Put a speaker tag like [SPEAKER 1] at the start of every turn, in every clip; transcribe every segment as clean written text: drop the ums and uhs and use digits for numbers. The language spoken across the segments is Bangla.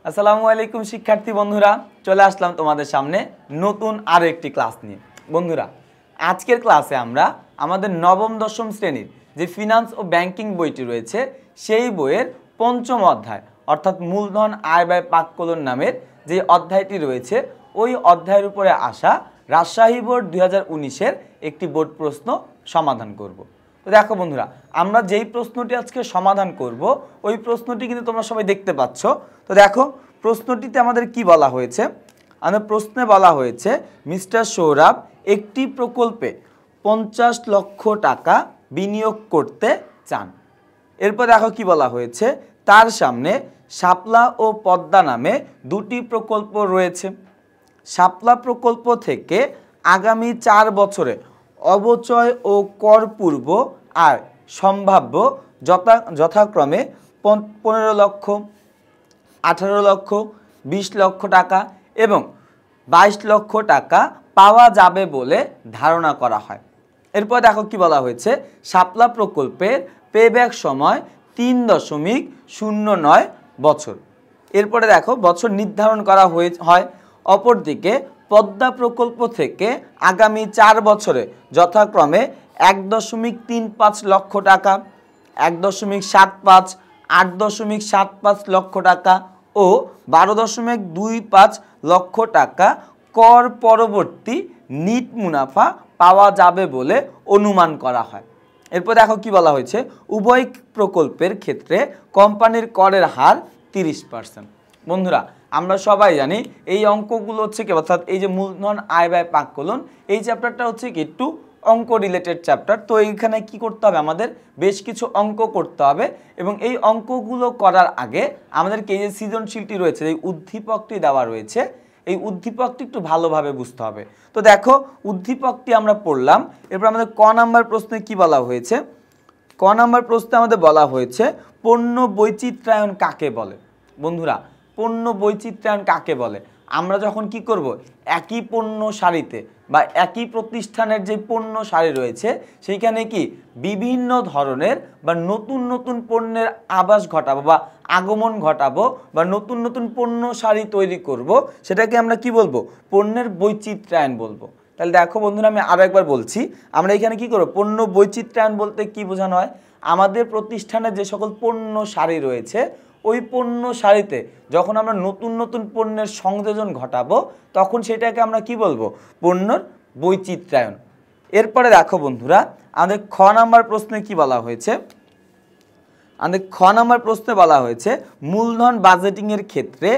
[SPEAKER 1] আসসালামু আলাইকুম শিক্ষার্থী বন্ধুরা, চলে আসলাম তোমাদের সামনে নতুন আরো একটি ক্লাস নিয়ে। বন্ধুরা, আজকের ক্লাসে আমরা আমাদের নবম দশম শ্রেণীর যে ফিনান্স ও ব্যাংকিং বইটি রয়েছে সেই বইয়ের পঞ্চম অধ্যায় অর্থাৎ মূলধন আয় ব্যয় পাককলন নামের যে অধ্যায়টি রয়েছে ওই অধ্যায়ের উপরে আসা রাজশাহী বোর্ড 2019-এর একটি বোর্ড প্রশ্ন সমাধান করব। তো দেখো বন্ধুরা, আমরা যেই প্রশ্নটি আজকে সমাধান করব ওই প্রশ্নটি কিন্তু তোমরা সবাই দেখতে পাচ্ছ। তো দেখো প্রশ্নটিতে আমাদের কি বলা হয়েছে। আমাদের প্রশ্নে বলা হয়েছে মিস্টার সৌরভ একটি প্রকল্পে 50 লক্ষ টাকা বিনিয়োগ করতে চান। এরপর দেখো কি বলা হয়েছে, তার সামনে শাপলা ও পদ্মা নামে দুটি প্রকল্প রয়েছে। শাপলা প্রকল্প থেকে আগামী 4 বছরে অবচয় ও কর পূর্ব আয় সম্ভাব্য যথাক্রমে 15 লক্ষ, 18 লক্ষ, 20 লক্ষ টাকা এবং 22 লক্ষ টাকা পাওয়া যাবে বলে ধারণা করা হয়। এরপর দেখো কি বলা হয়েছে, শাপলা প্রকল্পের পেব্যাক সময় 3.09 বছর। এরপরে দেখো বছর নির্ধারণ করা হয়। অপরদিকে পদ্মা প্রকল্প থেকে আগামী 4 বছরে যথাক্রমে 1.35 লক্ষ টাকা, 1.75, 8.75 লক্ষ টাকা ও 12.25 লক্ষ টাকা কর পরবর্তী নিট মুনাফা পাওয়া যাবে বলে অনুমান করা হয়। এরপর দেখো কি বলা হয়েছে, উভয় প্রকল্পের ক্ষেত্রে কোম্পানির করের হার 30%। বন্ধুরা, আমরা সবাই জানি এই অঙ্কগুলো হচ্ছে কি, অর্থাৎ এই যে মূলধন আয় ব্যয় পাককলন এই চ্যাপ্টারটা হচ্ছে কি একটু অঙ্ক রিলেটেড চ্যাপ্টার। তো এইখানে কি করতে হবে, আমাদের বেশ কিছু অঙ্ক করতে হবে এবং এই অঙ্কগুলো করার আগে আমাদেরকে এই যে সৃজনশীলটি রয়েছে, এই উদ্দীপকটি দেওয়া রয়েছে, এই উদ্দীপকটি একটু ভালোভাবে বুঝতে হবে। তো দেখো উদ্দীপকটি আমরা পড়লাম। এরপর আমাদের ক নাম্বার প্রশ্নে কি বলা হয়েছে, ক নাম্বার প্রশ্নে আমাদের বলা হয়েছে পণ্য বৈচিত্র্যায়ন কাকে বলে। বন্ধুরা, পণ্য বৈচিত্র্যায়ন কাকে বলে, আমরা যখন কি করব, একই পণ্য সারিতে বা একই প্রতিষ্ঠানের যে পণ্য সারি রয়েছে সেইখানে কি বিভিন্ন ধরনের বা নতুন নতুন পণ্যের আবাস ঘটাবো বা আগমন ঘটাবো বা নতুন নতুন পণ্য সারি তৈরি করব, সেটাকে আমরা কি বলবো, পণ্যের বৈচিত্র্যায়ন বলবো। তাহলে দেখো বন্ধুরা, আমি আরো একবার বলছি, আমরা এখানে কি করব, পণ্য বৈচিত্র্যায়ন বলতে কি বোঝানো হয়, আমাদের প্রতিষ্ঠানের যে সকল পণ্য সারি রয়েছে ওই পণ্য সারিতে যখন আমরা নতুন নতুন পণ্যের সংযোজন ঘটাবো তখন সেটাকে আমরা কি বলবো, পণ্যর বৈচিত্র্যায়ন। এরপরে দেখো বন্ধুরা, আমাদের খ নাম্বার প্রশ্নে কি বলা হয়েছে, আমাদের খ নাম্বার প্রশ্নে বলা হয়েছে মূলধন বাজেটিংয়ের ক্ষেত্রে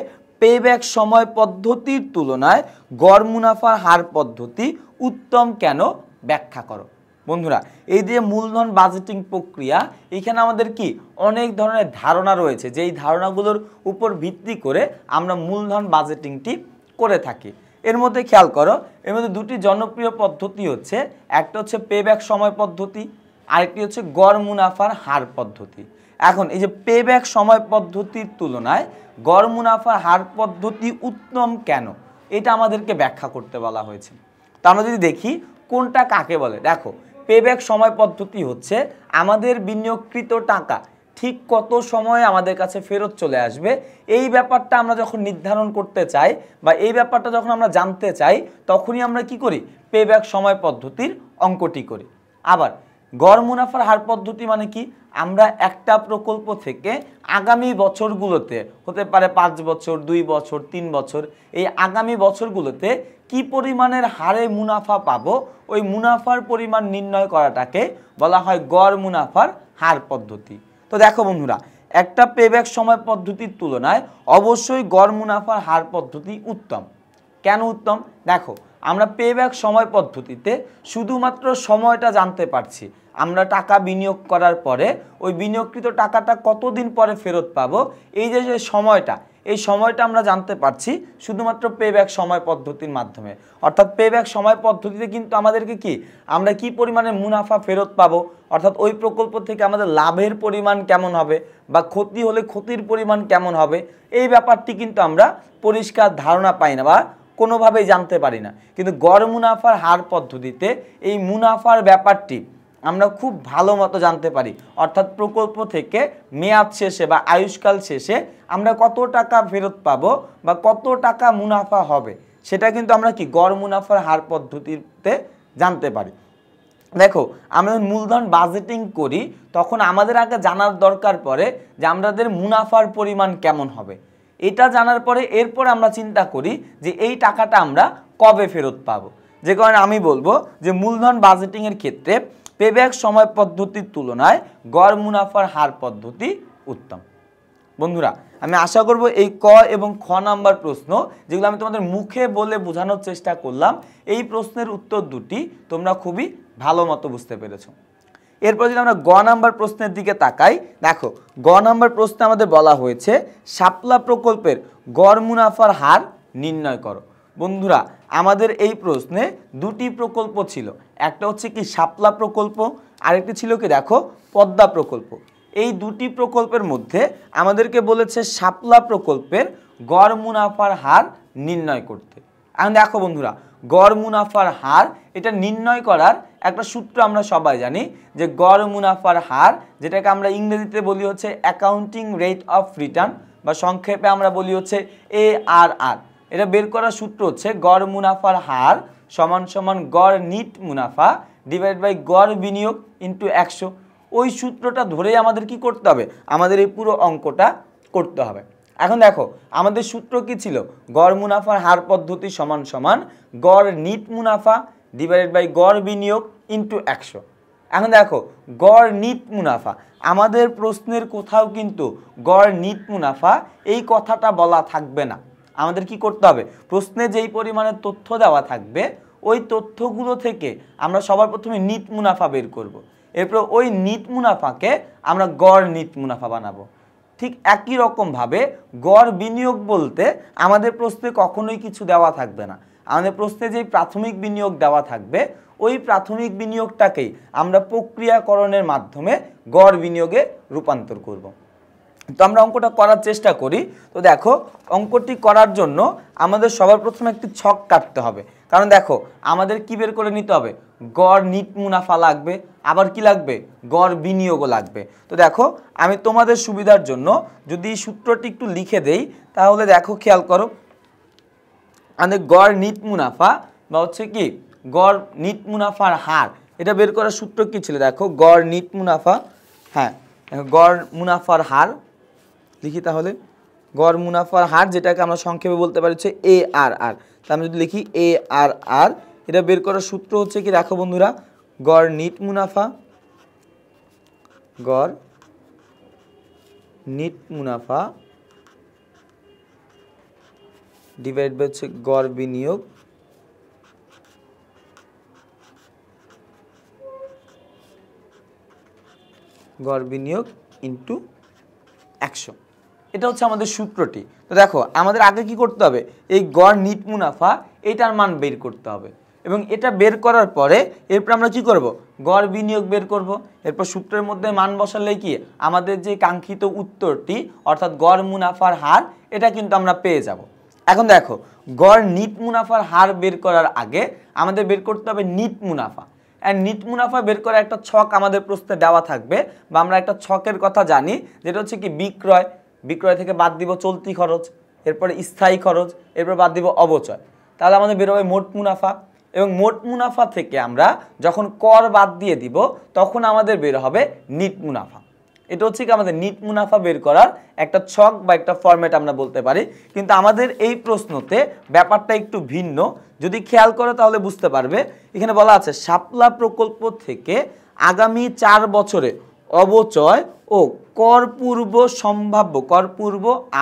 [SPEAKER 1] পেব্যাক সময় পদ্ধতির তুলনায় গড় মুনাফার হার পদ্ধতি উত্তম কেন, ব্যাখ্যা করো। বন্ধুরা, এই যে মূলধন বাজেটিং প্রক্রিয়া, এখানে আমাদের কি অনেক ধরনের ধারণা রয়েছে, যেই ধারণাগুলোর উপর ভিত্তি করে আমরা মূলধন বাজেটিংটি করে থাকি। এর মধ্যে খেয়াল করো, এর মধ্যে দুটি জনপ্রিয় পদ্ধতি হচ্ছে, একটা হচ্ছে পেব্যাক সময় পদ্ধতি, আরেকটি হচ্ছে গড় মুনাফার হার পদ্ধতি। এখন এই যে পেব্যাক সময় পদ্ধতির তুলনায় গড় মুনাফার হার পদ্ধতি উত্তম কেন, এটা আমাদেরকে ব্যাখ্যা করতে বলা হয়েছে। তা আমরা যদি দেখি কোনটা কাকে বলে, দেখো পেব্যাক সময় পদ্ধতি হচ্ছে আমাদের বিনিয়োগকৃত টাকা ঠিক কত সময়ে আমাদের কাছে ফেরত চলে আসবে এই ব্যাপারটা আমরা যখন নির্ধারণ করতে চাই বা এই ব্যাপারটা যখন আমরা জানতে চাই তখনই আমরা কি করি, পেব্যাক সময় পদ্ধতির অঙ্কটি করি। আবার গড় মুনাফার হার পদ্ধতি মানে কি, আমরা একটা প্রকল্প থেকে আগামী বছরগুলোতে, হতে পারে 5 বছর, 2 বছর, 3 বছর, এই আগামী বছরগুলোতে কি পরিমাণের হারে মুনাফা পাবো ওই মুনাফার পরিমাণ নির্ণয় করাটাকে বলা হয় গড় মুনাফার হার পদ্ধতি। তো দেখো বন্ধুরা, একটা পেব্যাক সময় পদ্ধতির তুলনায় অবশ্যই গড় মুনাফার হার পদ্ধতি উত্তম। কেন উত্তম, দেখো আমরা পেব্যাক সময় পদ্ধতিতে শুধুমাত্র সময়টা জানতে পারছি, আমরা টাকা বিনিয়োগ করার পরে ওই বিনিয়োগকৃত টাকাটা কতদিন পরে ফেরত পাবো, এই যে সময়টা, এই সময়টা আমরা জানতে পারছি শুধুমাত্র পেব্যাক সময় পদ্ধতির মাধ্যমে। অর্থাৎ পেব্যাক সময় পদ্ধতিতে কিন্তু আমাদেরকে কি, আমরা কি পরিমাণে মুনাফা ফেরত পাবো, অর্থাৎ ওই প্রকল্প থেকে আমাদের লাভের পরিমাণ কেমন হবে বা ক্ষতি হলে ক্ষতির পরিমাণ কেমন হবে, এই ব্যাপারটি কিন্তু আমরা পরিষ্কার ধারণা পাই না বা কোনোভাবেই জানতে পারি না। কিন্তু গড় মুনাফার হার পদ্ধতিতে এই মুনাফার ব্যাপারটি আমরা খুব ভালো মতো জানতে পারি, অর্থাৎ প্রকল্প থেকে মেয়াদ শেষে বা আয়ুষ্কাল শেষে আমরা কত টাকা ফেরত পাবো বা কত টাকা মুনাফা হবে সেটা কিন্তু আমরা কি গড় মুনাফার হার পদ্ধতিতে জানতে পারি। দেখো আমরা মূলধন বাজেটিং করি তখন আমাদের আগে জানার দরকার পড়ে যে আমাদের মুনাফার পরিমাণ কেমন হবে। এটা জানার পরে এরপর আমরা চিন্তা করি যে এই টাকাটা আমরা কবে ফেরত পাবো। যে কারণে আমি বলবো যে মূলধন বাজেটিংয়ের ক্ষেত্রে পেব্যাক সময় পদ্ধতির তুলনায় গড় মুনাফার হার পদ্ধতি উত্তম। বন্ধুরা আমি আশা করব এই ক এবং খ নাম্বার প্রশ্ন যেগুলো আমি তোমাদের মুখে বলে বোঝানোর চেষ্টা করলাম, এই প্রশ্নের উত্তর দুটি তোমরা খুবই ভালো মতো বুঝতে পেরেছো। এরপর যদি আমরা গ নাম্বার প্রশ্নের দিকে তাকাই, দেখো গ নাম্বার প্রশ্নে আমাদের বলা হয়েছে শাপলা প্রকল্পের গড় মুনাফার হার নির্ণয় করো। বন্ধুরা আমাদের এই প্রশ্নে দুটি প্রকল্প ছিল, একটা হচ্ছে কি শাপলা প্রকল্প, আরেকটি ছিল কি দেখো পদ্মা প্রকল্প। এই দুটি প্রকল্পের মধ্যে আমাদেরকে বলেছে শাপলা প্রকল্পের গড় মুনাফার হার নির্ণয় করতে। এখন দেখো বন্ধুরা গড় মুনাফার হার এটা নির্ণয় করার একটা সূত্র আমরা সবাই জানি যে গড় মুনাফার হার, যেটাকে আমরা ইংরেজিতে বলি হচ্ছে অ্যাকাউন্টিং রেট অফ রিটার্ন বা সংক্ষেপে আমরা বলি হচ্ছে ARR। এটা বের করার সূত্র হচ্ছে গড় মুনাফার হার সমান সমান গড় নিট মুনাফা ডিভাইড বাই গড় বিনিয়োগ ইন্টু 100। ওই সূত্রটা ধরেই আমাদের কি করতে হবে, আমাদের এই পুরো অঙ্কটা করতে হবে। এখন দেখো আমাদের সূত্র কি ছিল, গড় মুনাফার হার পদ্ধতি সমান সমান গড় নিট মুনাফা ডিভাইডেড বাই গড় বিনিয়োগ ইন্টু 100। এখন দেখো গড় নিট মুনাফা, আমাদের প্রশ্নের কোথাও কিন্তু গড় নিট মুনাফা এই কথাটা বলা থাকবে না। আমাদের কি করতে হবে, প্রশ্নে যেই পরিমাণের তথ্য দেওয়া থাকবে ওই তথ্যগুলো থেকে আমরা সবার প্রথমে নিট মুনাফা বের করব। এরপর ওই নিট মুনাফাকে আমরা গড় নিট মুনাফা বানাবো। ঠিক একই রকমভাবে গড় বিনিয়োগ বলতে আমাদের প্রশ্নে কখনোই কিছু দেওয়া থাকবে না। আমাদের প্রশ্নে যেই প্রাথমিক বিনিয়োগ দেওয়া থাকবে ওই প্রাথমিক বিনিয়োগটাকেই আমরা প্রক্রিয়াকরণের মাধ্যমে গড় বিনিয়োগে রূপান্তর করব। তো আমরা অঙ্কটা করার চেষ্টা করি। তো দেখো অঙ্কটি করার জন্য আমাদের সবার প্রথমে একটি ছক কাটতে হবে, কারণ দেখো আমাদের কি বের করে নিতে হবে, গড় নিট মুনাফা লাগবে, আবার কি লাগবে, গড় বিনিয়োগও লাগবে। তো দেখো আমি তোমাদের সুবিধার জন্য যদি সূত্রটি একটু লিখে দেই তাহলে দেখো খেয়াল করো, আমাদের গড় নিট মুনাফা বা হচ্ছে কি গড় নিট মুনাফার হার, এটা বের করার সূত্র কি ছিল, দেখো গড় নিট মুনাফা, হ্যাঁ গড় মুনাফার হার লিখি, তাহলে গড় মুনাফার হার যেটাকে আমরা সংক্ষেপে বলতে পারি হচ্ছে ARR। তাহলে আমি যদি লিখি ARR, এটা বের করার সূত্র হচ্ছে কি দেখো বন্ধুরা, গড় নিট মুনাফা, গড় নিট মুনাফা ডিভাইড বাই হচ্ছে গড় বিনিয়োগ ইন্টু 100। এটা হচ্ছে আমাদের সূত্রটি। তো দেখো আমাদের আগে কি করতে হবে, এই গড় নিট মুনাফা এটার মান বের করতে হবে, এবং এটা বের করার পরে এরপর আমরা কি করব, গড় বিনিয়োগ বের করব। এরপর সূত্রের মধ্যে মান বসালে কি আমাদের যে কাঙ্ক্ষিত উত্তরটি অর্থাৎ গড় মুনাফার হার এটা কিন্তু আমরা পেয়ে যাব। এখন দেখো গড় নিট মুনাফার হার বের করার আগে আমাদের বের করতে হবে নিট মুনাফা। আর নিট মুনাফা বের করার একটা ছক আমাদের প্রশ্নে দেওয়া থাকবে, বা আমরা একটা ছকের কথা জানি যেটা হচ্ছে কি বিক্রয় থেকে বাদ দিব চলতি খরচ, এরপরে স্থায়ী খরচ, এরপর বাদ দিব অবচয়। তাহলে আমাদের বের হবে মোট মুনাফা, এবং মোট মুনাফা থেকে আমরা যখন কর বাদ দিয়ে দিব তখন আমাদের বের হবে নিট মুনাফা। এটা হচ্ছে কি আমাদের নিট মুনাফা বের করার একটা ছক বা একটা ফরম্যাট আমরা বলতে পারি। কিন্তু আমাদের এই প্রশ্নতে ব্যাপারটা একটু ভিন্ন, যদি খেয়াল করো তাহলে বুঝতে পারবে। এখানে বলা আছে শাপলা প্রকল্প থেকে আগামী 4 বছরে অবচয় ও করপূর্ব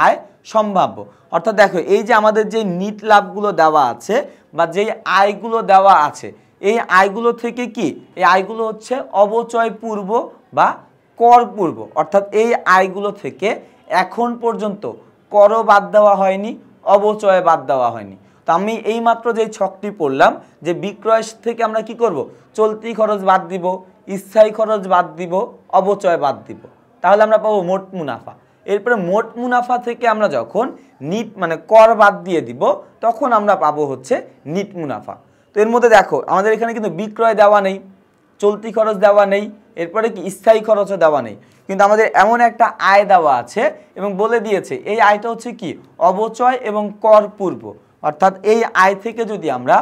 [SPEAKER 1] আয় সম্ভাব্য। অর্থাৎ দেখো এই যে আমাদের যে নিট লাভগুলো দেওয়া আছে বা যেই আয়গুলো দেওয়া আছে, এই আয়গুলো থেকে কি, এই আয়গুলো হচ্ছে অবচয় পূর্ব বা কর পূর্ব, অর্থাৎ এই আয়গুলো থেকে এখন পর্যন্ত করও বাদ দেওয়া হয়নি, অবচয় বাদ দেওয়া হয়নি। তো আমি এইমাত্র যে ছকটি পড়লাম যে বিক্রয় থেকে আমরা কি করব, চলতি খরচ বাদ দিব, স্থায়ী খরচ বাদ দিব, অবচয় বাদ দিব, তাহলে আমরা পাবো মোট মুনাফা। এরপরে মোট মুনাফা থেকে আমরা যখন নিট মানে কর বাদ দিয়ে দিব তখন আমরা পাবো হচ্ছে নিট মুনাফা। তো এর মধ্যে দেখো আমাদের এখানে কিন্তু বিক্রয় দেওয়া নেই, চলতি খরচ দেওয়া নেই, এরপরে কি স্থায়ী খরচও দেওয়া নেই, কিন্তু আমাদের এমন একটা আয় দেওয়া আছে এবং বলে দিয়েছে এই আয়টা হচ্ছে কি অবচয় এবং কর পূর্ব। অর্থাৎ এই আয় থেকে যদি আমরা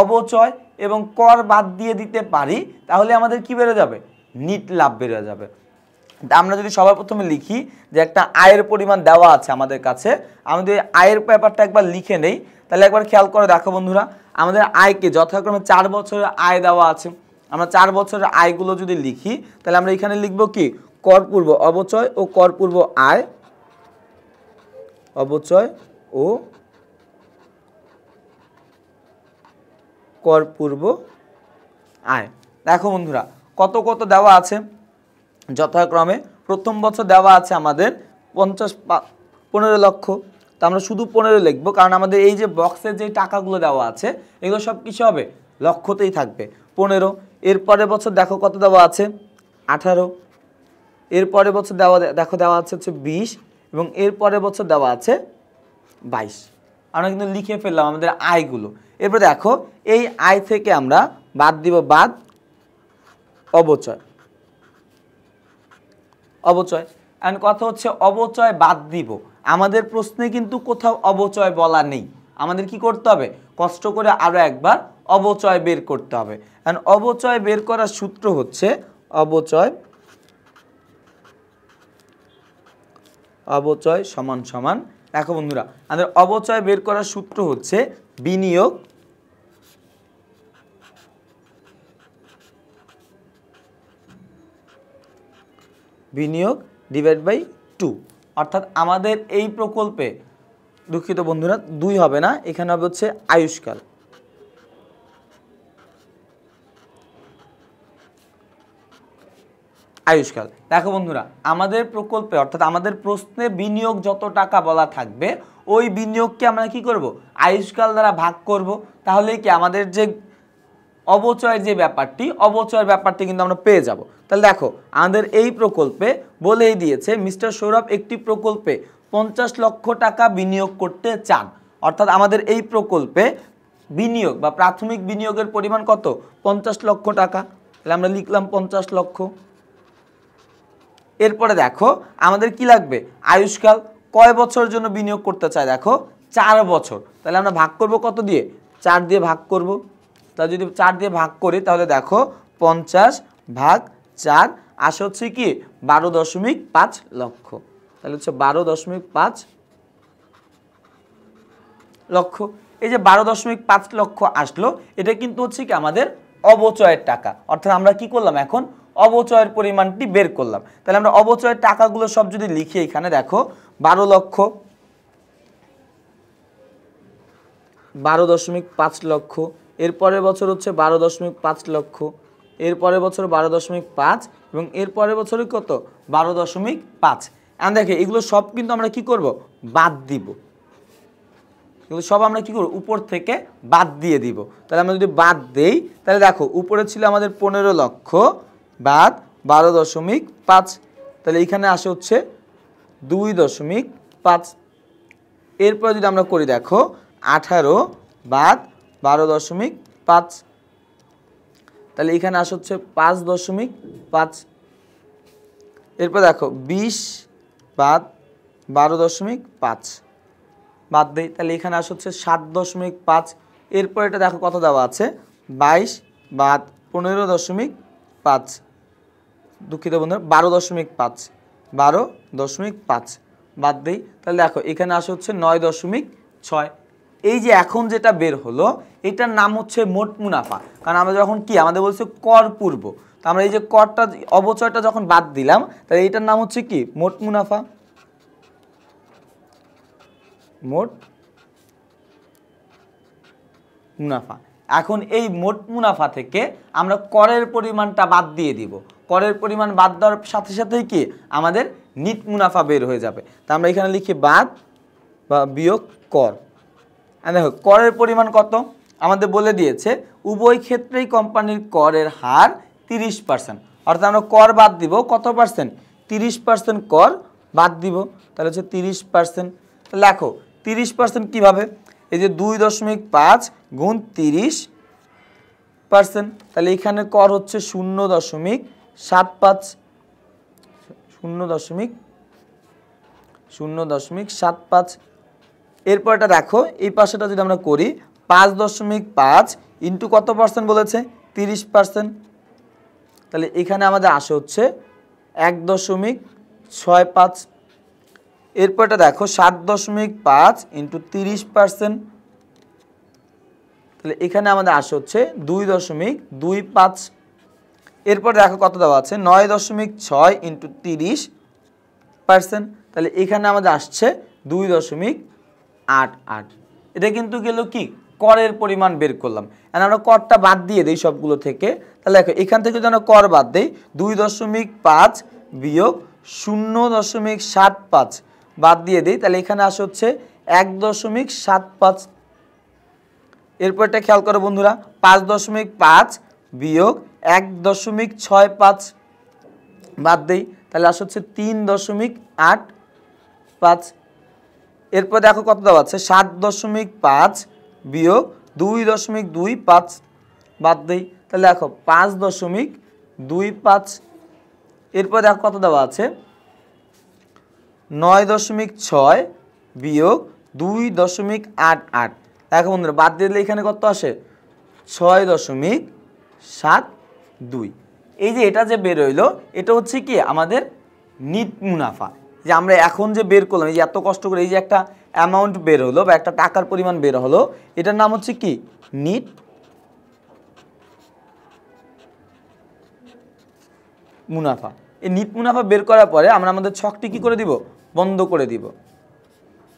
[SPEAKER 1] অবচয় এবং কর বাদ দিয়ে দিতে পারি তাহলে আমাদের কি বেড়ে যাবে, নিট লাভ বেড়ে যাবে। আমরা যদি সবার প্রথমে লিখি যে একটা আয়ের পরিমাণ দেওয়া আছে আমাদের কাছে, আমাদের আয়ের ব্যাপারটা একবার লিখে নেই, তাহলে একবার খেয়াল করে দেখো বন্ধুরা, আমাদের আয়কে যথাক্রমে 4 বছরের আয় দেওয়া আছে। আমরা 4 বছরের আয়গুলো যদি লিখি তাহলে আমরা এখানে লিখব কি কর পূর্ব অবচয় ও কর পূর্ব আয়, অবচয় ও কর পূর্ব আয়। দেখো বন্ধুরা কত কত দেওয়া আছে, যথাক্রমে প্রথম বছর দেওয়া আছে আমাদের 15 লক্ষ, তো আমরা শুধু 15 লিখবো, কারণ আমাদের এই যে বক্সের যে টাকাগুলো দেওয়া আছে এগুলো সব কিছু হবে লক্ষতেই থাকবে 15। এরপরের বছর দেখো কত দেওয়া আছে 18, এরপরের বছর দেওয়া আছে হচ্ছে 20 এবং এরপরের বছর দেওয়া আছে 22। আমরা কিন্তু লিখে ফেললাম আমাদের আয়গুলো। এরপর দেখো এই আয় থেকে আমরা বাদ দিব বাদ অবচয়, অবচয় এন্ড কথা হচ্ছে অবচয় বাদ দিব। আমাদের প্রশ্নে কিন্তু কোথাও অবচয় বলা নেই, আমাদের কি করতে হবে কষ্ট করে আরো একবার অবচয় বের করতে হবে। এন্ড অবচয় বের করার সূত্র হচ্ছে অবচয় সমান সমান, দেখো বন্ধুরা আমাদের অবচয় বের করার সূত্র হচ্ছে বিনিয়োগ ডিভাইড বাই 2। অর্থাৎ আমাদের এই প্রকল্পে, দুঃখিত বন্ধুরা 2 হবে না, এখানে হবে হচ্ছে আয়ুষ্কাল। দেখো বন্ধুরা আমাদের প্রকল্পে অর্থাৎ আমাদের প্রশ্নে বিনিয়োগ যত টাকা বলা থাকবে ওই বিনিয়োগকে আমরা কি করব আয়ুষ্কাল দ্বারা ভাগ করব, তাহলে কি আমাদের যে অবচয়ের যে অবচয়ের ব্যাপারটি কিন্তু আমরা পেয়ে যাব। তাহলে দেখো আমাদের এই প্রকল্পে বলেই দিয়েছে মিস্টার সৌরভ একটি প্রকল্পে 50 লক্ষ টাকা বিনিয়োগ করতে চান। অর্থাৎ আমাদের এই প্রকল্পে বিনিয়োগ বা প্রাথমিক বিনিয়োগের পরিমাণ কত 50 লক্ষ টাকা, তাহলে আমরা লিখলাম 50 লক্ষ। এরপরে দেখো আমাদের কি লাগবে আয়ুষ্কাল, কয় বছরের জন্য বিনিয়োগ করতে চায়, দেখো 4 বছর, তাহলে আমরা ভাগ করব কত দিয়ে 4 দিয়ে ভাগ করব। তা যদি 4 দিয়ে ভাগ করি তাহলে দেখো 50 ভাগ 4 আসে হচ্ছে কি 12.5 লক্ষ, তাহলে হচ্ছে 12.5 লক্ষ। এই যে 12.5 লক্ষ আসলো এটা কিন্তু হচ্ছে কি আমাদের অবচয়ের টাকা। অর্থাৎ আমরা কি করলাম এখন অবচয়ের পরিমাণটি বের করলাম। তাহলে আমরা অবচয়ের টাকাগুলো সব যদি লিখি এখানে দেখো 12 লক্ষ, 12.5 লক্ষ, এরপরের বছর হচ্ছে 12.5 লক্ষ, এরপরের বছর 12.5 এবং এরপরের বছরে কত 12.5। এখন দেখে এগুলো সব কিন্তু আমরা কি করব বাদ দিব, এগুলো সব আমরা কি করব উপর থেকে বাদ দিয়ে দিব। তাহলে আমরা যদি বাদ দেই তাহলে দেখো উপরে ছিল আমাদের 15 লক্ষ বাদ 12.5, তাহলে এখানে আসে হচ্ছে 2.5। এরপর যদি আমরা করি দেখো 18 বাদ 12.5, তাহলে এখানে আসে হচ্ছে 5.5। এরপর দেখো 20 বাদ 12.5 বাদ দেই, তাহলে এখানে আসে হচ্ছে 7.5। এরপর এটা দেখো কত দেওয়া আছে 22 বাদ 15.5, দুঃখিত বন্ধুরা 12.5 বাদ দেই, তাহলে দেখো এখানে আসে হচ্ছে 9.6। এই যে এখন যেটা বের হলো এটার নাম হচ্ছে মোট মুনাফা, কারণ আমরা যখন কি আমাদের বলছে কর পূর্ব, তো আমরা এই যে করটা অবচয়টা যখন বাদ দিলাম তাহলে এটার নাম হচ্ছে কি মোট মুনাফা, মোট মুনাফা। এখন এই মোট মুনাফা থেকে আমরা করের পরিমাণটা বাদ দিয়ে দিব, করের পরিমাণ বাদ দেওয়ার সাথে সাথেই কি আমাদের নিট মুনাফা বের হয়ে যাবে। তা আমরা এখানে লিখি বাদ বা বিয়োগ কর। দেখো করের পরিমাণ কত আমাদের বলে দিয়েছে, উভয় ক্ষেত্রেই কোম্পানির করের হার 30%। অর্থাৎ আমরা কর বাদ দিব কত পার্সেন্ট 30% কর বাদ দিব, তাহলে হচ্ছে 30%। লেখো 30% কিভাবে, এই যে 2.5 গুণ 30 পার্সেন্ট। তাহলে এখানে কর হচ্ছে 0.75, 0.75। এরপর এটা দেখো এই পাশেটা যদি আমরা করি 5.5 ইন্টু কত পার্সেন্ট বলেছে 30%। তাহলে এখানে আমাদের আসে হচ্ছে 1.65। এরপর এটা দেখো 7.5 ইন্টু 30%। তাহলে এখানে আমাদের আসে হচ্ছে 2.25। এরপর দেখো কত দেওয়া আছে 9.6 ইন্টু 30%। তাহলে এখানে আমাদের আসছে 2.88। এটা কিন্তু গেল কি করের পরিমাণ বের করলাম। এখন আমরা করটা বাদ দিয়ে দিই সবগুলো থেকে। তাহলে দেখো এখান থেকে যদি আমরা কর বাদ দিই 2.5 বিয়োগ 0.75 বাদ দিয়ে দিই, তাহলে এখানে আসে হচ্ছে 1.75। এরপর এটা খেয়াল করো বন্ধুরা 5.5 বিয়োগ 1.65 বাদ দেই, তাহলে আসে হচ্ছে 3.85। এরপর দেখো কত দেওয়া আছে 7.5 বিয়োগ 2.25 বাদ দেই, তাহলে দেখো 5.25। এরপর দেখো কত দেওয়া আছে 9.6 বিয়োগ 2.88। দেখো বন্ধুরা বাদ দিলে এখানে কত আসে 6.72। এই যে এটা যে বের হইলো এটা হচ্ছে কি আমাদের নিট মুনাফা। যে আমরা এখন যে বের করলাম এই যে এত কষ্ট করে এই যে একটা অ্যামাউন্ট বের হলো বা একটা টাকার পরিমাণ বের হলো, এটার নাম হচ্ছে কি নিট মুনাফা। এই নিট মুনাফা বের করার পরে আমরা আমাদের ছকটি কি করে দিব বন্ধ করে দিব।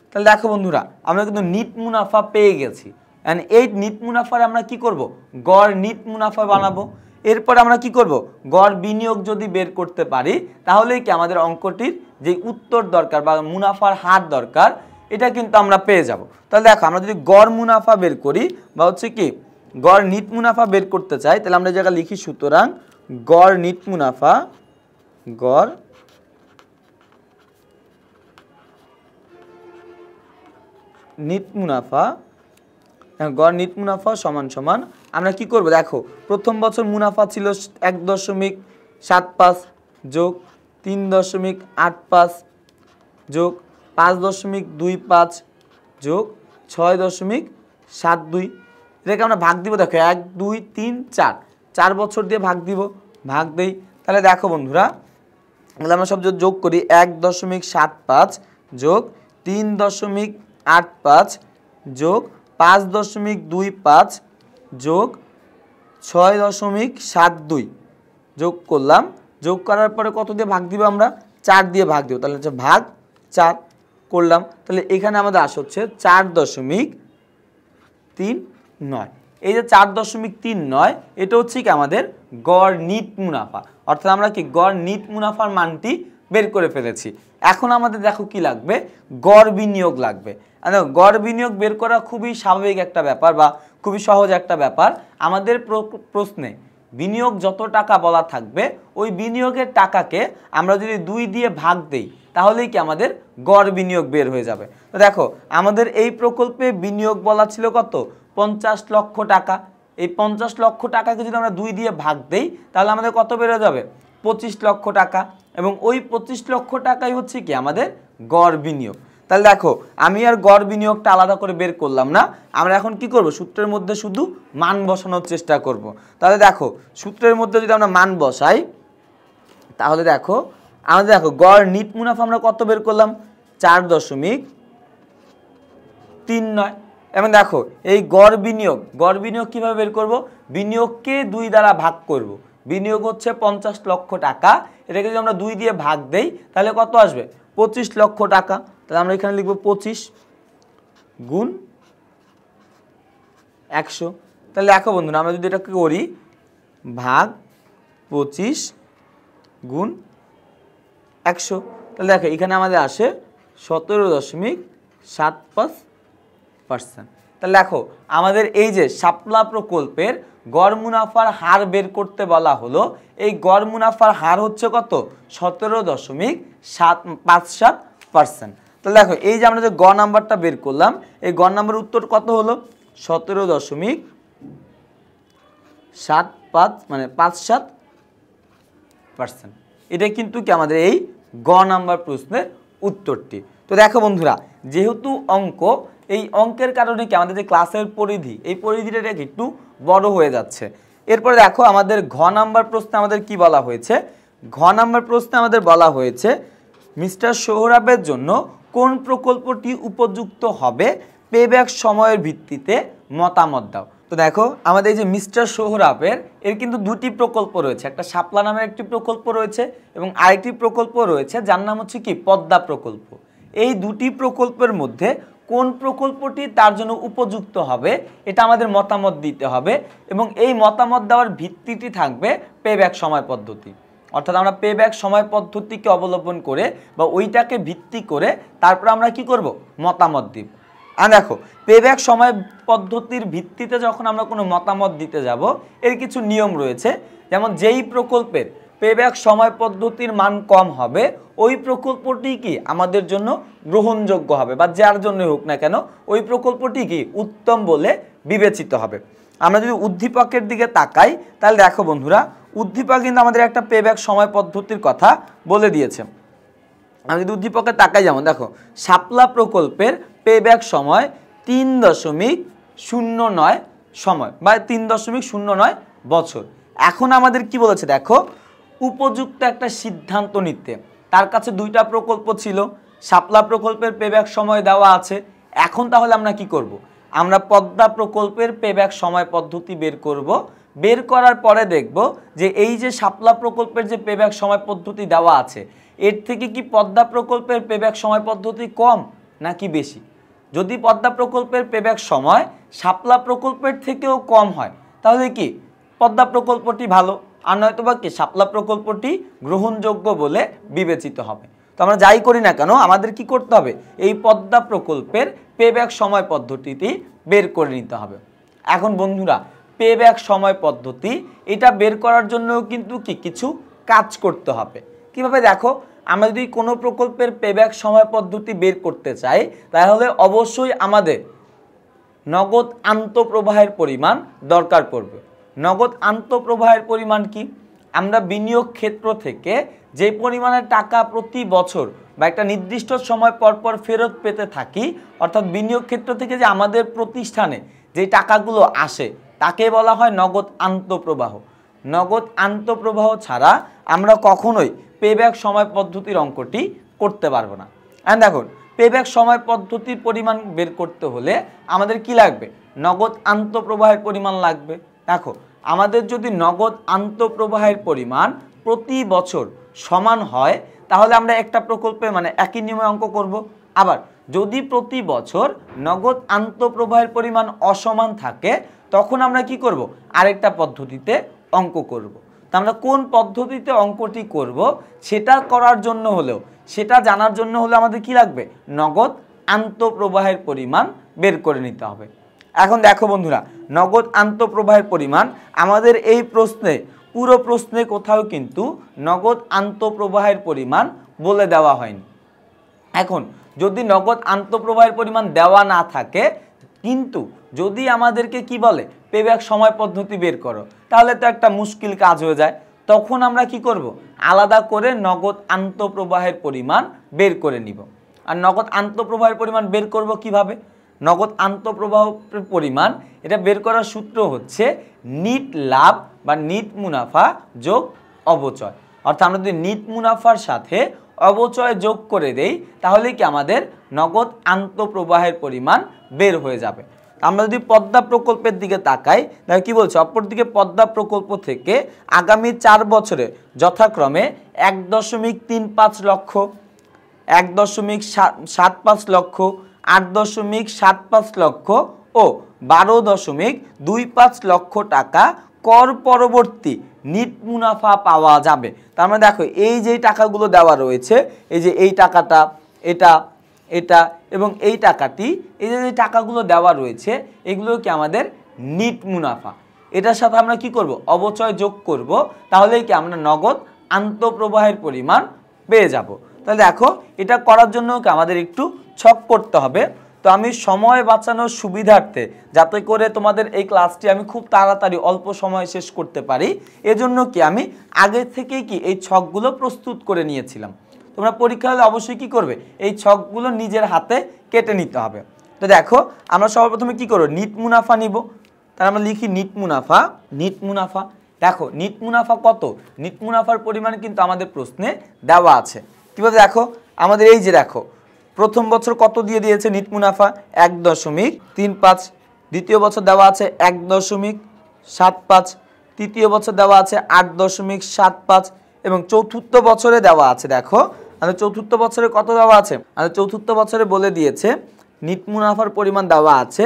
[SPEAKER 1] তাহলে দেখো বন্ধুরা আমরা কিন্তু নিট মুনাফা পেয়ে গেছি। এন্ড এই নিট মুনাফার আমরা কি করব গড় নিট মুনাফা বানাবো। এরপর আমরা কি করব গড় বিনিয়োগ যদি বের করতে পারি তাহলেই কি আমাদের অঙ্কটির যে উত্তর দরকার বা মুনাফার হার দরকার এটা কিন্তু আমরা পেয়ে যাব। তাহলে দেখো আমরা যদি গড় মুনাফা বের করি বা হচ্ছে কি গড় নিট মুনাফা বের করতে চাই, তাহলে আমরা এই জায়গায় লিখি সুতরাং গড় নিট মুনাফা, গড় নিট মুনাফা, গড় নিট মুনাফা সমান সমান আমরা কি করব দেখো প্রথম বছর মুনাফা ছিল 1.75 যোগ 3.85 যোগ 5.25 যোগ 6.72। এটাকে আমরা ভাগ দিব দেখো 1 2 3 4 4 বছর দিয়ে ভাগ দিব, ভাগ দেই। তাহলে দেখো বন্ধুরা তাহলে আমরা সব যোগ করি 1.75 যোগ 3.85 যোগ 5.25 যোগ 6.72 যোগ করলাম। যোগ করার পরে কত দিয়ে ভাগ দিব আমরা 4 দিয়ে ভাগ দিব, তাহলে হচ্ছে ভাগ 4 করলাম। তাহলে এখানে আমাদের আসে হচ্ছে 4.39। এই যে 4.39 এটা হচ্ছে কি আমাদের গড় নিট মুনাফা, অর্থাৎ আমরা কি গড় নিট মুনাফার মানটি বের করে ফেলেছি। এখন আমাদের দেখো কি লাগবে গড় বিনিয়োগ লাগবে। গড় বিনিয়োগ বের করা খুবই স্বাভাবিক একটা ব্যাপার বা খুবই সহজ একটা ব্যাপার। আমাদের প্রশ্নে বিনিয়োগ যত টাকা বলা থাকবে ওই বিনিয়োগের টাকাকে আমরা যদি 2 দিয়ে ভাগ দেই তাহলেই কি আমাদের গড় বিনিয়োগ বের হয়ে যাবে। তো দেখো আমাদের এই প্রকল্পে বিনিয়োগ বলা ছিল কত 50 লক্ষ টাকা। এই 50 লক্ষ টাকাকে যদি আমরা 2 দিয়ে ভাগ দেই তাহলে আমাদের কত বেড়ে যাবে 25 লক্ষ টাকা, এবং ওই 25 লক্ষ টাকাই হচ্ছে কি আমাদের গড় বিনিয়োগ। তাহলে দেখো আমি আর গড় বিনিয়োগটা আলাদা করে বের করলাম না, আমরা এখন কি করব সূত্রের মধ্যে শুধু মান বসানোর চেষ্টা করব। তাহলে দেখো সূত্রের মধ্যে যদি আমরা মান বসাই তাহলে দেখো আমাদের দেখো গড় নিট মুনাফা আমরা কত বের করলাম 4.39। এবং দেখো এই গড় বিনিয়োগ কিভাবে বের করব, বিনিয়োগকে 2 দ্বারা ভাগ করব। বিনিয়োগ হচ্ছে 50 লক্ষ টাকা, এটাকে যদি আমরা 2 দিয়ে ভাগ দেই তাহলে কত আসবে 25 লক্ষ টাকা। তাহলে আমরা এখানে লিখব 25 গুণ 100। তাহলে দেখো বন্ধুরা আমরা যদি এটাকে করি ভাগ 25 গুণ 100, তাহলে দেখো এখানে আমাদের আসে 17.75%। তাহলে দেখো আমাদের এই যে শাপলা প্রকল্পের গড় মুনাফার হার বের করতে বলা হলো, এই গড় মুনাফার হার হচ্ছে কত 17.57%। তাহলে দেখো এই যে আমরা যে গ নাম্বারটা বের করলাম এই গ নাম্বারের উত্তর কত হলো 17.57। 7.5 মানে 5-7%। এটা কিন্তু কি আমাদের এই গ নাম্বার প্রশ্নের উত্তরটি। তো দেখো বন্ধুরা, যেহেতু অঙ্ক, এই অঙ্কের কারণে কি আমাদের যে ক্লাসের পরিধি, এই পরিধিটা একটু বড় হয়ে যাচ্ছে। এরপরে দেখো আমাদের ঘ নাম্বার প্রশ্নে আমাদের কি বলা হয়েছে। ঘ নাম্বার প্রশ্নে আমাদের বলা হয়েছে মিস্টার সোহরাবের জন্য কোন প্রকল্পটি উপযুক্ত হবে, পেব্যাক সময়ের ভিত্তিতে মতামত দাও। তো দেখো আমাদের এই যে মিস্টার সোহরাবের, এর কিন্তু দুটি প্রকল্প রয়েছে, একটা শাপলা নামের একটি প্রকল্প রয়েছে এবং আরেকটি প্রকল্প রয়েছে যার নাম হচ্ছে কি পদ্মা প্রকল্প। এই দুটি প্রকল্পের মধ্যে কোন প্রকল্পটি তার জন্য উপযুক্ত হবে এটা আমাদের মতামত দিতে হবে এবং এই মতামত দেওয়ার ভিত্তিটি থাকবে পেব্যাক সময় পদ্ধতি। অর্থাৎ আমরা পেব্যাক সময় পদ্ধতিকে অবলম্বন করে বা ওইটাকে ভিত্তি করে তারপর আমরা কি করব, মতামত দিব। আর দেখো পেব্যাক সময় পদ্ধতির ভিত্তিতে যখন আমরা কোনো মতামত দিতে যাব, এর কিছু নিয়ম রয়েছে। যেমন যেই প্রকল্পের পেব্যাক সময় পদ্ধতির মান কম হবে ওই প্রকল্পটি কি আমাদের জন্য গ্রহণযোগ্য হবে, বা যার জন্য হোক না কেন ওই প্রকল্পটি কি উত্তম বলে বিবেচিত হবে। আমরা যদি উদ্দীপকের দিকে তাকাই তাহলে দেখো বন্ধুরা, উদ্দীপক কিন্তু আমাদের একটা পেব্যাক সময় পদ্ধতির কথা বলে দিয়েছে। আমি যদি উদ্দীপকে তাকাই, যেমন দেখো শাপলা প্রকল্পের পেব্যাক সময় 3.09 সময় বা 3.09 বছর। এখন আমাদের কি বলেছে দেখো, উপযুক্ত একটা সিদ্ধান্ত নিতে। তার কাছে দুইটা প্রকল্প ছিল, শাপলা প্রকল্পের পেব্যাক সময় দেওয়া আছে। এখন তাহলে আমরা কি করব, আমরা পদ্মা প্রকল্পের পেব্যাক সময় পদ্ধতি বের করব। বের করার পরে দেখব যে এই যে শাপলা প্রকল্পের যে পেব্যাক সময় পদ্ধতি দেওয়া আছে এর থেকে কি পদ্মা প্রকল্পের পেব্যাক সময় পদ্ধতি কম নাকি বেশি। যদি পদ্মা প্রকল্পের পেব্যাক সময় শাপলা প্রকল্পের থেকেও কম হয় তাহলে কি পদ্মা প্রকল্পটি ভালো, আর নয়তো বা কি শাপলা প্রকল্পটি গ্রহণযোগ্য বলে বিবেচিত হবে। তো আমরা যাই করি না কেন আমাদের কি করতে হবে, এই পদ্মা প্রকল্পের পেব্যাক সময় পদ্ধতিটি বের করে নিতে হবে। এখন বন্ধুরা পেব্যাক সময় পদ্ধতি এটা বের করার জন্য কিন্তু কি কিছু কাজ করতে হবে। কিভাবে দেখো, আমরা যদি কোনো প্রকল্পের পেব্যাক সময় পদ্ধতি বের করতে চাই তাহলে অবশ্যই আমাদের নগদ আন্তঃপ্রবাহের পরিমাণ দরকার পড়বে। নগদ আন্তঃপ্রবাহের পরিমাণ কি, আমরা বিনিয়োগ ক্ষেত্র থেকে যে পরিমাণের টাকা প্রতি বছর বা একটা নির্দিষ্ট সময় পর পর ফেরত পেতে থাকি, অর্থাৎ বিনিয়োগ ক্ষেত্র থেকে যে আমাদের প্রতিষ্ঠানে যে টাকাগুলো আসে তাকে বলা হয় নগদ আন্তঃপ্রবাহ। নগদ আন্তঃপ্রবাহ ছাড়া আমরা কখনোই পেব্যাক সময় পদ্ধতির অঙ্কটি করতে পারবো না। আর দেখুন পেব্যাক সময় পদ্ধতির পরিমাণ বের করতে হলে আমাদের কি লাগবে, নগদ আন্তঃপ্রবাহের পরিমাণ লাগবে। দেখো আমাদের যদি নগদ আন্তঃপ্রবাহের পরিমাণ প্রতি বছর সমান হয় তাহলে আমরা একটা প্রকল্পে মানে একই নিয়মে অঙ্ক করব। আবার যদি প্রতি বছর নগদ আন্তঃপ্রবাহের পরিমাণ অসমান থাকে তখন আমরা কি করব, আরেকটা পদ্ধতিতে অঙ্ক করব। তা আমরা কোন পদ্ধতিতে অঙ্কটি করব সেটা করার জন্য হলেও, সেটা জানার জন্য হলে আমাদের কি লাগবে, নগদ আন্তঃপ্রবাহের পরিমাণ বের করে নিতে হবে। এখন দেখো বন্ধুরা, নগদ আন্তঃপ্রবাহের পরিমাণ আমাদের এই প্রশ্নে, পুরো প্রশ্নে কোথাও কিন্তু নগদ আন্তঃপ্রবাহের পরিমাণ বলে দেওয়া হয়নি। এখন যদি নগদ আন্তঃপ্রবাহের পরিমাণ দেওয়া না থাকে কিন্তু যদি আমাদেরকে কি বলে পেব্যাক সময় পদ্ধতি বের করো, তাহলে তো একটা মুশকিল কাজ হয়ে যায়। তখন আমরা কি করব, আলাদা করে নগদ আন্তঃপ্রবাহের পরিমাণ বের করে নিব। আর নগদ আন্তঃপ্রবাহের পরিমাণ বের করব কিভাবে, নগদ আন্তঃপ্রবাহের পরিমাণ এটা বের করার সূত্র হচ্ছে নিট লাভ বা নিট মুনাফা যোগ অবচয়। অর্থাৎ আমরা যদি নিট মুনাফার সাথে অবচয় যোগ করে দেই তাহলে কি আমাদের নগদ আন্তঃপ্রবাহের পরিমাণ বের হয়ে যাবে। আমরা যদি পদ্মা প্রকল্পের দিকে তাকাই তাহলে কি বলছে, অপরদিকে পদ্মা প্রকল্প থেকে আগামী 4 বছরে যথাক্রমে 1.35 লক্ষ, 1.75 লক্ষ, 8.75 লক্ষ ও 12.25 লক্ষ টাকা কর পরবর্তী নিট মুনাফা পাওয়া যাবে। তার মানে দেখো এই যে টাকাগুলো দেওয়া রয়েছে, এই যে এই টাকাটা, এটা, এটা এবং এই টাকাটি, এই যে টাকাগুলো দেওয়া রয়েছে এগুলো কি আমাদের নিট মুনাফা। এটার সাথে আমরা কি করব, অবচয় যোগ করব, তাহলেই কি আমরা নগদ আন্তঃপ্রবাহের পরিমাণ পেয়ে যাব। তাহলে দেখো এটা করার জন্য কি আমাদের একটু ছক করতে হবে। তো আমি সময় বাঁচানোর সুবিধার্থে যাতে করে তোমাদের এই ক্লাসটি আমি খুব তাড়াতাড়ি অল্প সময়ে শেষ করতে পারি, এজন্য কি আমি আগে থেকেই কি এই ছকগুলো প্রস্তুত করে নিয়েছিলাম। তোমরা পরীক্ষা হলে অবশ্যই কি করবে, এই ছকগুলো নিজের হাতে কেটে নিতে হবে। তো দেখো আমরা সর্বপ্রথমে কি করব, নিট মুনাফা নিব। তাহলে আমরা লিখি নিট মুনাফা। নিট মুনাফা, দেখো নিট মুনাফা কত, নিট মুনাফার পরিমাণ কিন্তু আমাদের প্রশ্নে দেওয়া আছে। কীভাবে দেখো, আমাদের এই যে দেখো প্রথম বছর কত দিয়ে দিয়েছে নিট মুনাফা 1.35, দ্বিতীয় বছর দেওয়া আছে 1.75, তৃতীয় বছর দেওয়া আছে 8.75 এবং চতুর্থ বছরে দেওয়া আছে। দেখো আমাদের চতুর্থ বছরে কত দেওয়া আছে, আমাদের চতুর্থ বছরে বলে দিয়েছে নিট মুনাফার পরিমাণ দেওয়া আছে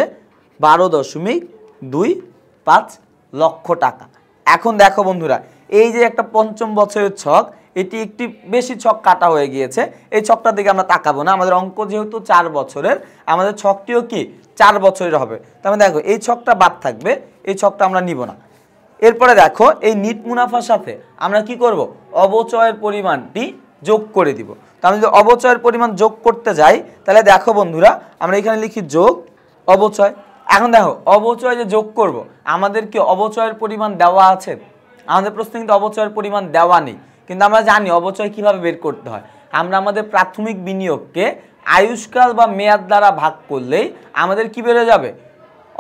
[SPEAKER 1] 12.25 লক্ষ টাকা। এখন দেখো বন্ধুরা, এই যে একটা পঞ্চম বছরের ছক, এটি একটি বেশি ছক কাটা হয়ে গিয়েছে, এই ছকটার দিকে আমরা তাকাবো না। আমাদের অঙ্ক যেহেতু 4 বছরের, আমাদের ছকটিও কি 4 বছরের হবে। তার মানে দেখো এই ছকটা বাদ থাকবে, এই ছকটা আমরা নিব না। এরপরে দেখো এই নিট মুনাফার সাথে আমরা কি করব, অবচয়ের পরিমাণটি যোগ করে দিব। তো আমি যদি অবচয়ের পরিমাণ যোগ করতে যাই, তাহলে দেখো বন্ধুরা আমরা এখানে লিখি যোগ অবচয়। এখন দেখো অবচয় যে যোগ করব, আমাদের কি অবচয়ের পরিমাণ দেওয়া আছে? আমাদের প্রশ্নে কিন্তু অবচয়ের পরিমাণ দেওয়া নেই, কিন্তু আমরা জানি অবচয় কিভাবে বের করতে হয়। আমরা আমাদের প্রাথমিক বিনিয়োগকে আয়ুষ্কাল বা মেয়াদ দ্বারা ভাগ করলেই আমাদের কি বের হয়ে যাবে,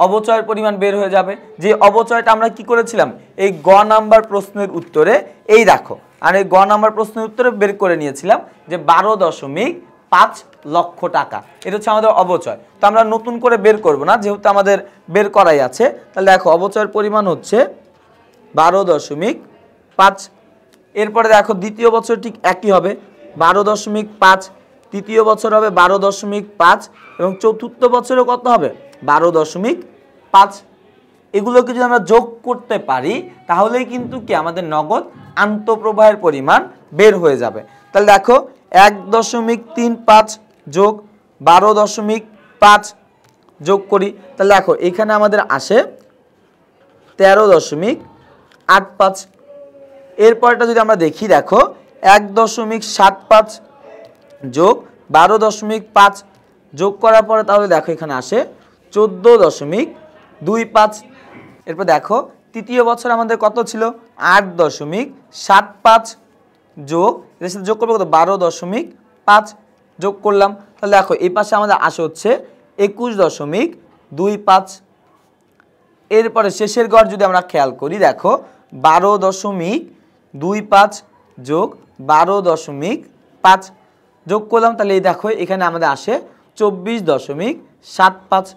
[SPEAKER 1] অবচয়ের পরিমাণ বের হয়ে যাবে। যে অবচয়টা আমরা কি করেছিলাম, এই গ নাম্বার প্রশ্নের উত্তরে এই দেখো, আর এই গ নাম্বার প্রশ্নের উত্তরে বের করে নিয়েছিলাম যে 12.5 লক্ষ টাকা, এটা হচ্ছে আমাদের অবচয়। তো আমরা নতুন করে বের করব না, যেহেতু আমাদের বের করাই আছে। তাহলে দেখো অবচয়ের পরিমাণ হচ্ছে 12.5। এরপরে দেখো দ্বিতীয় বছর ঠিক একই হবে 12.5, তৃতীয় বছর হবে 12.5 এবং চতুর্থ বছরে কত হবে 12.5। এগুলোকে যদি আমরা যোগ করতে পারি তাহলেই কিন্তু কি আমাদের নগদ আন্তঃপ্রবাহের পরিমাণ বের হয়ে যাবে। তাহলে দেখো 1.35 যোগ 12.5 যোগ করি, তাহলে দেখো এখানে আমাদের আসে 13.85। এরপরটা যদি আমরা দেখি, দেখো 1.75 যোগ 12.5 যোগ করার পরে তাহলে দেখো এখানে আসে 14.25। এরপর দেখো তৃতীয় বছর আমাদের কত ছিল 8.75 যোগ, এর সাথে যোগ করবো কত 12.5 যোগ করলাম। তাহলে দেখো এই পাশে আমাদের আসে হচ্ছে 21.25। এরপরে শেষের গড় যদি আমরা খেয়াল করি, দেখো 12.25 যোগ 12.5 যোগ করলাম, তাহলে এই দেখো এখানে আমাদের আসে 24.75।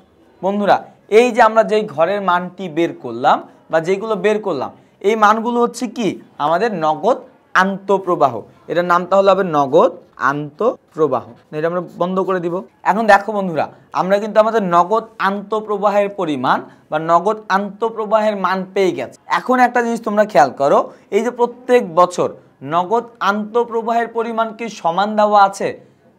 [SPEAKER 1] বন্ধুরা এই যে আমরা যেই ঘরের মানটি বের করলাম বা যেগুলো বের করলাম, এই মানগুলো হচ্ছে কি আমাদের নগদ আন্তঃপ্রবাহ। এটার নামটা হলো হবে নগদ আন্তঃপ্রবাহ। এটা আমরা বন্ধ করে দিব। এখন দেখো বন্ধুরা, আমরা কিন্তু আমাদের নগদ আন্তঃপ্রবাহের পরিমাণ বা নগদ আন্তঃপ্রবাহের মান পেয়ে গেছে। এখন একটা জিনিস তোমরা খেয়াল করো, এই যে প্রত্যেক বছর নগদ আন্তঃপ্রবাহের পরিমাণ কি সমান দেওয়া আছে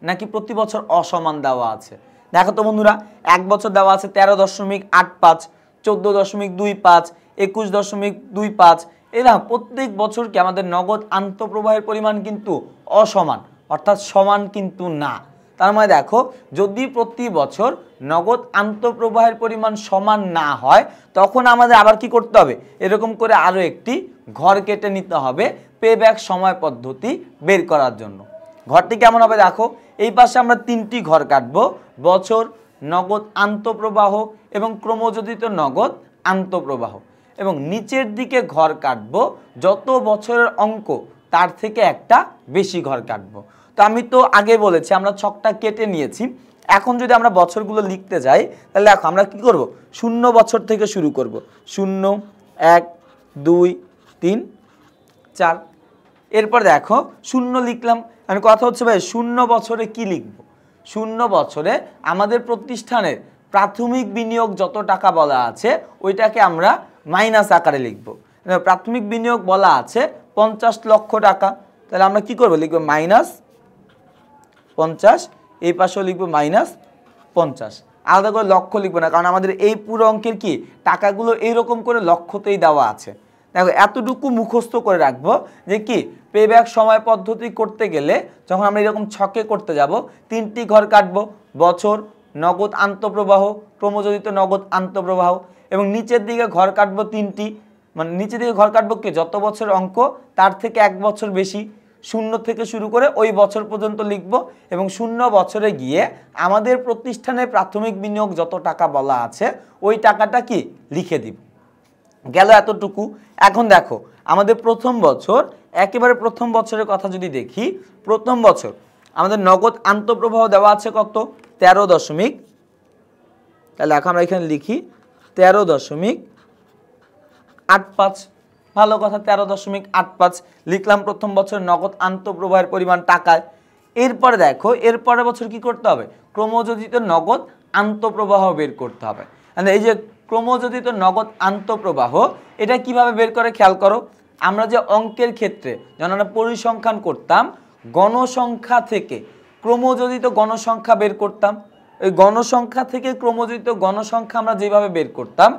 [SPEAKER 1] নাকি প্রতি বছর অসমান দেওয়া আছে? দেখো তো বন্ধুরা, এক বছর দেওয়া আছে 13.85, 14.25, 21.25। এরা প্রত্যেক বছর কি আমাদের নগদ আন্তঃপ্রবাহের পরিমাণ কিন্তু অসমান, অর্থাৎ সমান কিন্তু না। তার মানে দেখো যদি প্রতি বছর নগদ আন্তঃপ্রবাহের পরিমাণ সমান না হয়, তখন আমাদের আবার কি করতে হবে, এরকম করে আরও একটি ঘর কেটে নিতে হবে পেব্যাক সময় পদ্ধতি বের করার জন্য। ঘরটি কেমন হবে দেখো, এই পাশে আমরা 3টি ঘর কাটবো, বছর, নগদ আন্তঃপ্রবাহ এবং ক্রমযোজিত নগদ আন্তঃপ্রবাহ, এবং নিচের দিকে ঘর কাটবো যত বছরের অঙ্ক তার থেকে একটা বেশি ঘর কাটবো। তো আমি তো আগে বলেছি আমরা ছকটা কেটে নিয়েছি। এখন যদি আমরা বছরগুলো লিখতে যাই, তাহলে দেখো আমরা কি করব, 0 বছর থেকে শুরু করব। 0, 1, 2, 3, 4। এরপর দেখো 0 লিখলাম। আমি কথা হচ্ছে ভাই 0 বছরে কি লিখব? 0 বছরে আমাদের প্রতিষ্ঠানের প্রাথমিক বিনিয়োগ যত টাকা বলা আছে ওইটাকে আমরা মাইনাস আকারে লিখব। প্রাথমিক বিনিয়োগ বলা আছে 50 লক্ষ টাকা, তাহলে আমরা কি করব, লিখব -50, এই পাশেও লিখব -50। আলাদা করে লক্ষ লিখবো না, কারণ আমাদের এই পুরো অঙ্কের কি টাকাগুলো এইরকম করে লক্ষতেই দেওয়া আছে। দেখো এতটুকু মুখস্থ করে রাখবো যে কি পেব্যাক সময় পদ্ধতি করতে গেলে যখন আমরা এরকম ছকে করতে যাব, 3টি ঘর কাটবো, বছর, নগদ আন্তঃপ্রবাহ, ক্রমযোজিত নগদ আন্তঃপ্রবাহ। এবং নিচের দিকে ঘর কাটবো 3টি, মানে নিচের দিকে ঘর কাটবো কি যত বছর অঙ্ক তার থেকে 1 বছর বেশি, 0 থেকে শুরু করে ওই বছর পর্যন্ত লিখব এবং 0 বছরে গিয়ে আমাদের প্রতিষ্ঠানের প্রাথমিক বিনিয়োগ যত টাকা বলা আছে ওই টাকাটা কি লিখে দিব। গেল এতটুকু। এখন দেখো আমাদের প্রথম বছর, একেবারে প্রথম বছরের কথা যদি দেখি, প্রথম বছর আমাদের নগদ আন্তঃপ্রবাহ দেওয়া আছে কত 13 তাহলে এখন আমরা এখানে লিখি 13.85। ভালো কথা, 13.85 লিখলাম প্রথম বছর নগদ আন্তঃপ্রবাহের পরিমাণ টাকায়। এরপরে দেখো এরপরের বছর কি করতে হবে, ক্রমযোজিত নগদ আন্তঃপ্রবাহ বের করতে হবে। মানে এই যে ক্রমযোজিত নগদ আন্তঃপ্রবাহ এটা কিভাবে বের করে খেয়াল করো। আমরা যে অঙ্কের ক্ষেত্রে যখন আমরা পরিসংখ্যান করতাম গণসংখ্যা থেকে ক্রমযোজিত গণসংখ্যা বের করতাম, এই গণসংখ্যা থেকে ক্রমযোজিত গণসংখ্যা আমরা যেভাবে বের করতাম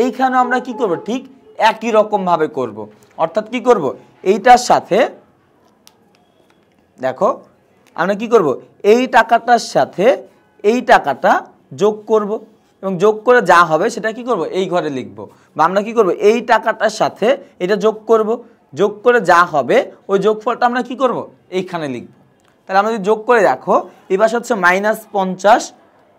[SPEAKER 1] এইখানে আমরা কি করব, ঠিক একই রকম ভাবে করব। অর্থাৎ কি করব, এইটার সাথে দেখো আমরা কি করব, এই টাকাটার সাথে এই টাকাটা যোগ করব এবং যোগ করে যা হবে সেটা কি করব এই ঘরে লিখব। বা আমরা কি করব, এই টাকাটার সাথে এটা যোগ করব, যোগ করে যা হবে ওই যোগফলটা আমরা কি করব এইখানে লিখব। তাহলে আমরা যদি যোগ করে দেখো এই পাশে হচ্ছে -50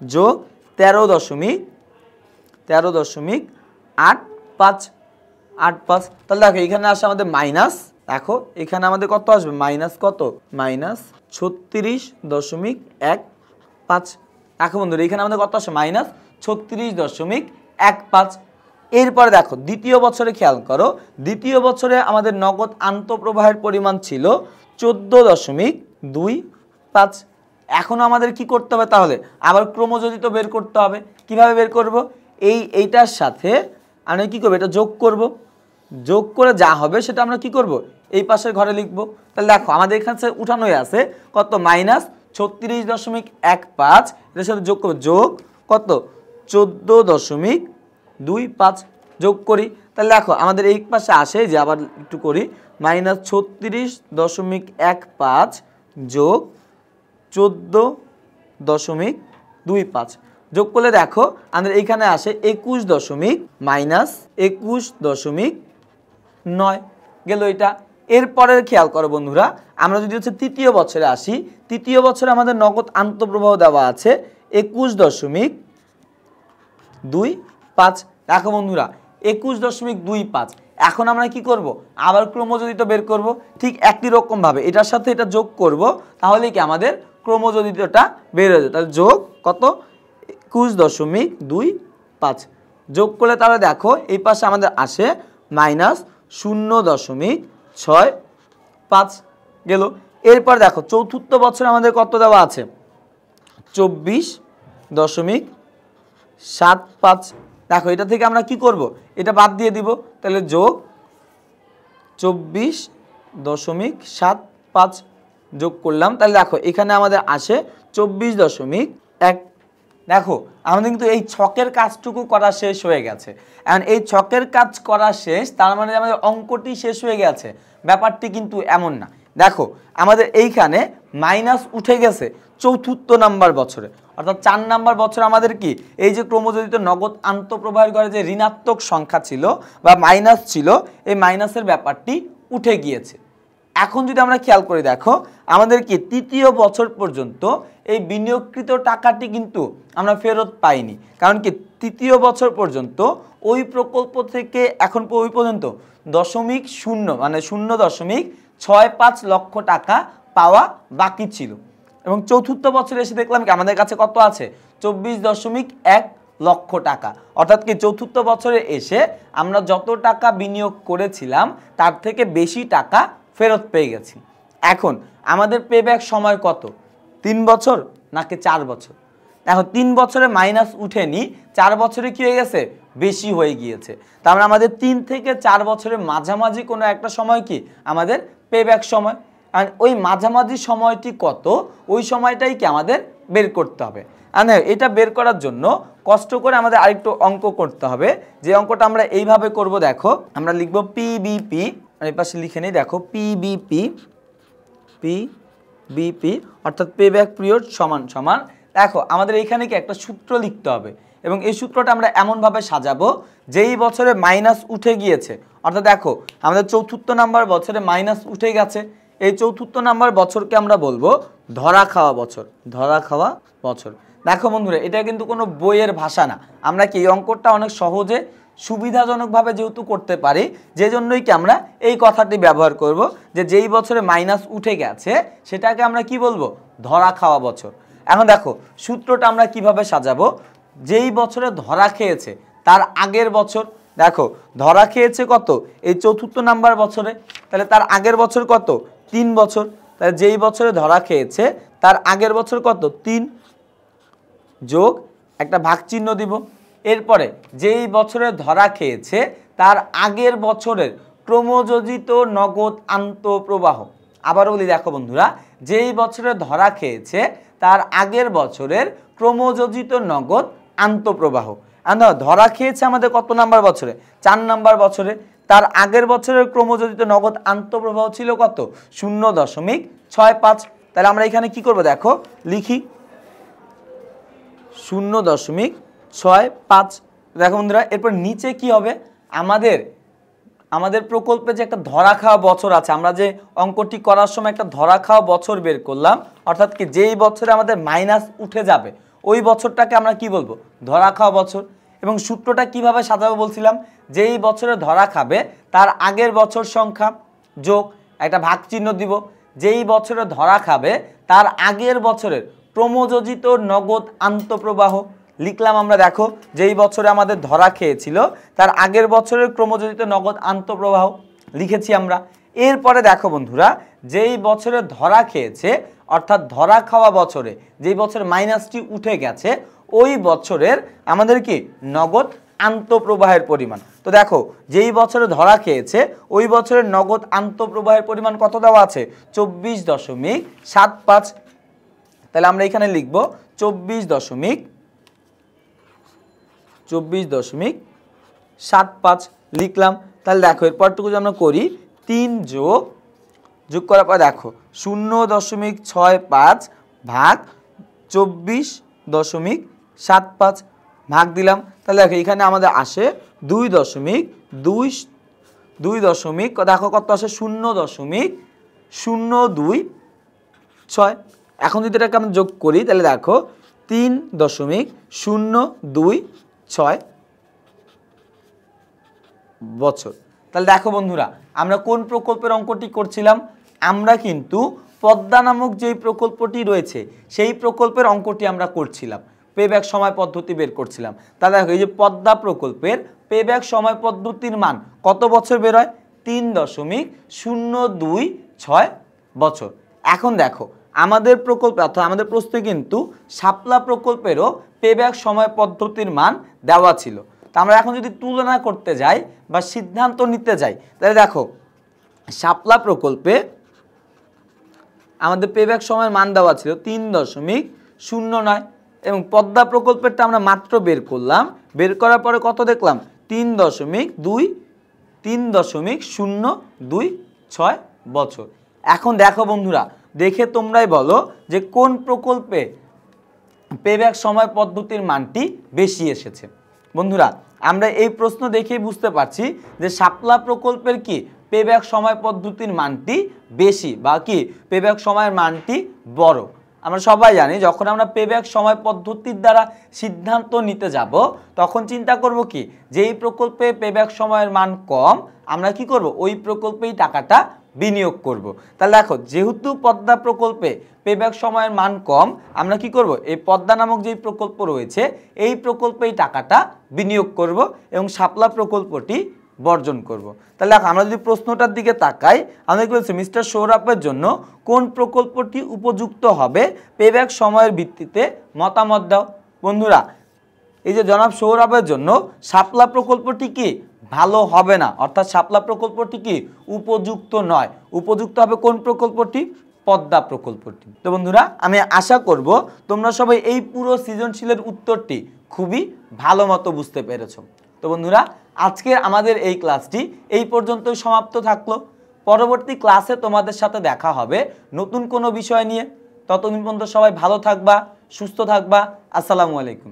[SPEAKER 1] যোগ 13.85। তাহলে দেখো এখানে আসে আমাদের মাইনাস, দেখো এখানে আমাদের কত আসবে মাইনাস কত, -36.15। দেখো বন্ধুরা এখানে আমাদের কত আসে -36.15। এরপরে দেখো দ্বিতীয় বছরে খেয়াল করো, দ্বিতীয় বছরে আমাদের নগদ আন্তঃপ্রবাহের পরিমাণ ছিল 14.25। এখন আমাদের কি করতে হবে, তাহলে আবার ক্রমযোজিত বের করতে হবে। কিভাবে বের করব, এইটার সাথে আমরা কি করব, এটা যোগ করব, যোগ করে যা হবে সেটা আমরা কি করব এই পাশের ঘরে লিখব। তাহলে দেখো আমাদের এখানে উঠানোই আছে কত -36.15, এর সাথে যোগ করব, যোগ কত 14.25 যোগ করি। তাহলে দেখো আমাদের এই পাশে আসে যে আবার একটু করি -36.15 যোগ 14.25 যোগ করলে দেখো আমাদের এইখানে আসে 21.9 গেল এটা। এরপরে খেয়াল করো বন্ধুরা, আমরা যদি হচ্ছে তৃতীয় বছরে আসি, তৃতীয় বছরে আমাদের নগদ আন্তঃপ্রবাহ দেওয়া আছে 21.25। দেখো বন্ধুরা 21.25। এখন আমরা কি করব, আবার ক্রমযোজিত বের করব, ঠিক একই রকম ভাবে এটার সাথে এটা যোগ করব, তাহলে কি আমাদের ক্রমযোজিতটা বের হয়ে যাবে। তাহলে যোগ কত 21.25 যোগ করলে তাহলে দেখো এই পাশে আমাদের আসে -0.65 গেল। এরপর দেখো চতুর্থ বছরে আমাদের কত দেওয়া আছে 24.75। দেখো এটা থেকে আমরা কি করব, এটা বাদ দিয়ে দিব, তাহলে যোগ 24.75 যোগ করলাম। তাহলে দেখো এখানে আমাদের আসে 24.1। দেখো আমাদের কিন্তু এই ছকের কাজটুকু করা শেষ হয়ে গেছে। এখন এই ছকের কাজ করা শেষ তার মানে আমাদের অঙ্কটি শেষ হয়ে গেছে, ব্যাপারটি কিন্তু এমন না। দেখো আমাদের এইখানে মাইনাস উঠে গেছে চতুর্থ নাম্বার বছরে, অর্থাৎ 4 নাম্বার বছর আমাদের কি এই যে ক্রমযোজিত নগদ আন্তঃপ্রবাহের ঘরে যে ঋণাত্মক সংখ্যা ছিল বা মাইনাস ছিল, এই মাইনাসের ব্যাপারটি উঠে গিয়েছে। এখন যদি আমরা খেয়াল করে দেখো আমাদের কি তৃতীয় বছর পর্যন্ত এই বিনিয়োগকৃত টাকাটি কিন্তু আমরা ফেরত পাইনি, কারণ কি তৃতীয় বছর পর্যন্ত ওই প্রকল্প থেকে এখন ওই পর্যন্ত 0.0 মানে 0.65 লক্ষ টাকা পাওয়া বাকি ছিল। এবং চতুর্থ বছরে এসে দেখলাম কি আমাদের কাছে কত আছে 24.1 লক্ষ টাকা। অর্থাৎ কি চতুর্থ বছরে এসে আমরা যত টাকা বিনিয়োগ করেছিলাম তার থেকে বেশি টাকা ফেরত পেয়ে গেছি। এখন আমাদের পেব্যাক সময় কত, 3 বছর নাকি 4 বছর? এখন 3 বছরে মাইনাস উঠেনি, 4 বছরে কি হয়ে গেছে বেশি হয়ে গিয়েছে। তার মানে আমাদের 3 থেকে 4 বছরের মাঝামাঝি কোনো একটা সময় কি আমাদের পেব্যাক সময়, আর ওই মাঝামাঝি সময়টি কত ওই সময়টাই কি আমাদের বের করতে হবে। আর এটা বের করার জন্য কষ্ট করে আমাদের আরেকটু অঙ্ক করতে হবে, যে অঙ্কটা আমরা এইভাবে করব। দেখো আমরা লিখব পিবিপি, এই পাশে লিখে নিই, দেখো পিবিপি অর্থাৎ পেব্যাক পিরিয়ড সমান সমান দেখো আমাদের এখানে কি একটা সূত্র লিখতে হবে এবং এই সূত্রটা আমরা এমনভাবে সাজাবো যেই বছরে মাইনাস উঠে গিয়েছে, অর্থাৎ দেখো আমাদের চতুর্থ নাম্বার বছরে মাইনাস উঠে গেছে, এই চতুর্থ নাম্বার বছরকে আমরা বলবো ধরা খাওয়া বছর, ধরা খাওয়া বছর। দেখো বন্ধুরা এটা কিন্তু কোনো বইয়ের ভাষা না, আমরা কি এই অঙ্কটা অনেক সহজে সুবিধাজনকভাবে যেহেতু করতে পারি, যে জন্যই কি আমরা এই কথাটি ব্যবহার করব যে যেই বছরে মাইনাস উঠে গেছে সেটাকে আমরা কি বলবো, ধরা খাওয়া বছর। এখন দেখো সূত্রটা আমরা কিভাবে সাজাবো, যেই বছরে ধরা খেয়েছে তার আগের বছর, দেখো ধরা খেয়েছে কত, এই চতুর্থ নাম্বার বছরে, তাহলে তার আগের বছর কত, 3 বছর, তাহলে যেই বছরে ধরা খেয়েছে তার আগের বছর কত, 3 যোগ একটা ভাগ চিহ্ন দিব। এরপরে যেই বছরে ধরা খেয়েছে তার আগের বছরের ক্রমযোজিত নগদ আন্তঃপ্রবাহ। আবার বলি দেখো বন্ধুরা, যেই বছরে ধরা খেয়েছে তার আগের বছরের ক্রমযোজিত নগদ আন্তঃপ্রবাহ। ধরা খেয়েছে আমাদের কত নাম্বার বছরে, 4 নাম্বার বছরে, তার আগের বছরের ক্রমযোজিত নগদ আন্তঃপ্রবাহ ছিল কত, 0.65। তাহলে আমরা এখানে কি করব, দেখো লিখি 0.65। দেখো বন্ধুরা এরপর নিচে কি হবে, আমাদের প্রকল্পে যে একটা ধরা খাওয়া বছর আছে, আমরা যে অঙ্কটি করার সময় একটা ধরা খাওয়া বছর বের করলাম, অর্থাৎ কি যেই বছরে আমাদের মাইনাস উঠে যাবে ওই বছরটাকে আমরা কি বলবো, ধরা খাওয়া বছর। এবং সূত্রটা কিভাবে সাজাবো বলছিলাম, যেই বছরে ধরা খাবে তার আগের বছর সংখ্যা যোগ একটা ভাগ চিহ্ন দিব, যেই বছরে ধরা খাবে তার আগের বছরের ক্রমযোজিত নগদ আন্তঃপ্রবাহ লিখলাম আমরা। দেখো যেই বছরে আমাদের ধরা খেয়েছিল তার আগের বছরের ক্রমযোজিত নগদ আন্তঃপ্রবাহ লিখেছি আমরা। এরপরে দেখো বন্ধুরা, যেই বছরে ধরা খেয়েছে অর্থাৎ ধরা খাওয়া বছরে যেই বছর মাইনাসটি উঠে গেছে ওই বছরের আমাদের কি নগদ আন্তঃপ্রবাহের পরিমাণ। তো দেখো যেই বছরে ধরা খেয়েছে ওই বছরের নগদ আন্তঃপ্রবাহের পরিমাণ কত দেওয়া আছে, 24.75। তাহলে আমরা এখানে লিখব 24.75 লিখলাম। তাহলে দেখো এরপরটুকু যদি আমরা করি 3 যোগ করার পর দেখো 0.65 ভাগ 24.75 ভাগ দিলাম। তাহলে দেখো এখানে আমাদের আসে 2.2 দেখো কত আসে, 0.026। এখন যদি এটাকে আমরা যোগ করি তাহলে দেখো 3.026 বছর। তাহলে দেখো বন্ধুরা আমরা কোন প্রকল্পের অঙ্কটি করছিলাম, আমরা কিন্তু পদ্মা নামক যেই প্রকল্পটি রয়েছে সেই প্রকল্পের অঙ্কটি আমরা করছিলাম, পেব্যাক সময় পদ্ধতি বের করছিলাম। তাহলে দেখো এই যে পদ্মা প্রকল্পের পেব্যাক সময় পদ্ধতির মান কত বছর বের হয়, 3.026 বছর। এখন দেখো আমাদের প্রকল্পে অর্থাৎ আমাদের প্রশ্নে কিন্তু শাপলা প্রকল্পেরও পেব্যাক সময় পদ্ধতির মান দেওয়া ছিল। তা আমরা এখন যদি তুলনা করতে যাই বা সিদ্ধান্ত নিতে যাই তাহলে দেখো শাপলা প্রকল্পে আমাদের পেব্যাক সময়ের মান দেওয়া ছিল 3.09 এবং পদ্মা প্রকল্পেরটা আমরা মাত্র বের করলাম, বের করার পরে কত দেখলাম, 3.026 বছর। এখন দেখো বন্ধুরা দেখে তোমরাই বলো যে কোন প্রকল্পে পেব্যাক সময় পদ্ধতির মানটি বেশি এসেছে। বন্ধুরা আমরা এই প্রশ্ন দেখেই বুঝতে পারছি যে শাপলা প্রকল্পের কি পেব্যাক সময় পদ্ধতির মানটি বেশি বা কি পেব্যাক সময়ের মানটি বড়। আমরা সবাই জানি যখন আমরা পেব্যাক সময় পদ্ধতির দ্বারা সিদ্ধান্ত নিতে যাব তখন চিন্তা করব কি যেই প্রকল্পে পেব্যাক সময়ের মান কম আমরা কি করব ওই প্রকল্পেই টাকাটা বিনিয়োগ করব। তাহলে দেখো যেহেতু পদ্মা প্রকল্পে পেব্যাক সময়ের মান কম আমরা কি করব এই পদ্মা নামক যেই প্রকল্প রয়েছে এই প্রকল্পেই টাকাটা বিনিয়োগ করব এবং শাপলা প্রকল্পটি বর্জন করব। তাহলে দেখো আমরা যদি প্রশ্নটার দিকে তাকাই আমরা কি বলছি, মিস্টার সৌরভের জন্য কোন প্রকল্পটি উপযুক্ত হবে পেব্যাক সময়ের ভিত্তিতে মতামত দাও। বন্ধুরা এই যে জনাব সৌরভের জন্য শাপলা প্রকল্পটি কি ভালো হবে না, অর্থাৎ শাপলা প্রকল্পটি কি উপযুক্ত নয়, উপযুক্ত হবে কোন প্রকল্পটি, পদ্মা প্রকল্পটি। তো বন্ধুরা আমি আশা করব তোমরা সবাই এই পুরো সৃজনশীলের উত্তরটি খুবই ভালো মতো বুঝতে পেরেছো। তো বন্ধুরা আজকের আমাদের এই ক্লাসটি এই পর্যন্তই সমাপ্ত থাকলো। পরবর্তী ক্লাসে তোমাদের সাথে দেখা হবে নতুন কোনো বিষয় নিয়ে। ততদিন পর্যন্ত সবাই ভালো থাকবা, সুস্থ থাকবা। আসসালামু আলাইকুম।